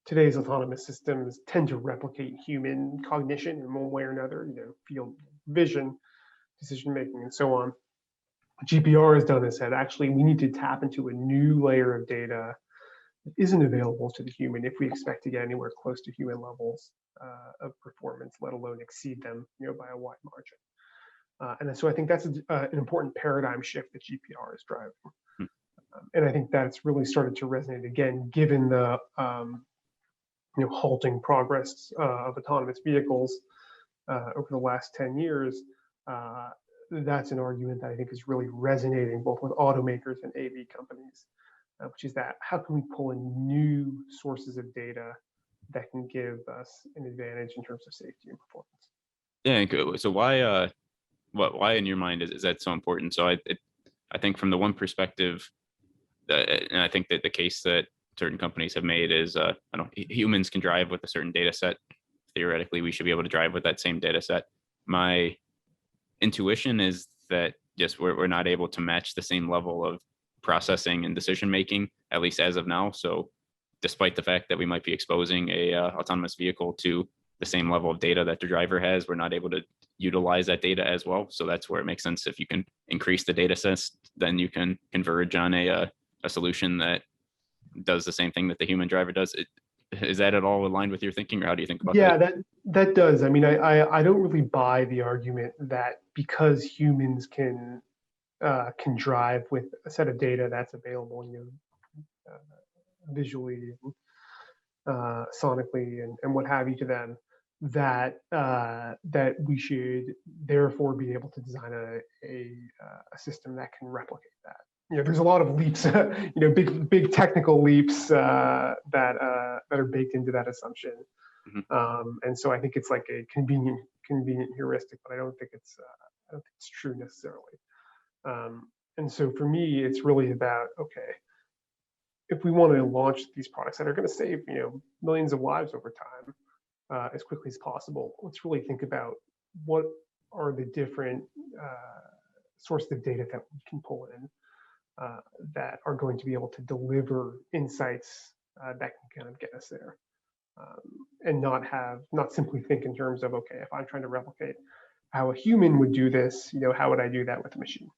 today's autonomous systems tend to replicate human cognition in one way or another, field vision, decision making, and so on. GPR has done is said, actually, we need to tap into a new layer of data that isn't available to the human if we expect to get anywhere close to human levels of performance, let alone exceed them, by a wide margin. And so I think that's an important paradigm shift that GPR is driving. And I think that's really started to resonate again, given the halting progress of autonomous vehicles over the last 10 years. That's an argument that I think is really resonating both with automakers and AV companies, which is that how can we pull in new sources of data that can give us an advantage in terms of safety and performance? Yeah, good. So why in your mind is that so important? So I think from the one perspective, and I think that the case that certain companies have made is, humans can drive with a certain data set. Theoretically, we should be able to drive with that same data set. My intuition is that just we're not able to match the same level of processing and decision making, at least as of now. So despite the fact that we might be exposing a autonomous vehicle to the same level of data that the driver has, we're not able to utilize that data as well. So that's where it makes sense. If you can increase the data sets, then you can converge on a solution that does the same thing that the human driver does. Is that at all aligned with your thinking, or how do you think about that? Yeah, that does. I mean, I don't really buy the argument that because humans can drive with a set of data that's available, visually, sonically, and what have you to them, that we should therefore be able to design a system that can replicate that. There's a lot of leaps, big technical leaps that are baked into that assumption. And so I think it's like a convenient heuristic, but I don't think it's true necessarily. And so for me, it's really about, okay, if we want to launch these products that are going to save millions of lives over time as quickly as possible, let's really think about what are the different sources of data that we can pull in that are going to be able to deliver insights that can kind of get us there, and not simply think in terms of, okay, if I'm trying to replicate how a human would do this, how would I do that with a machine?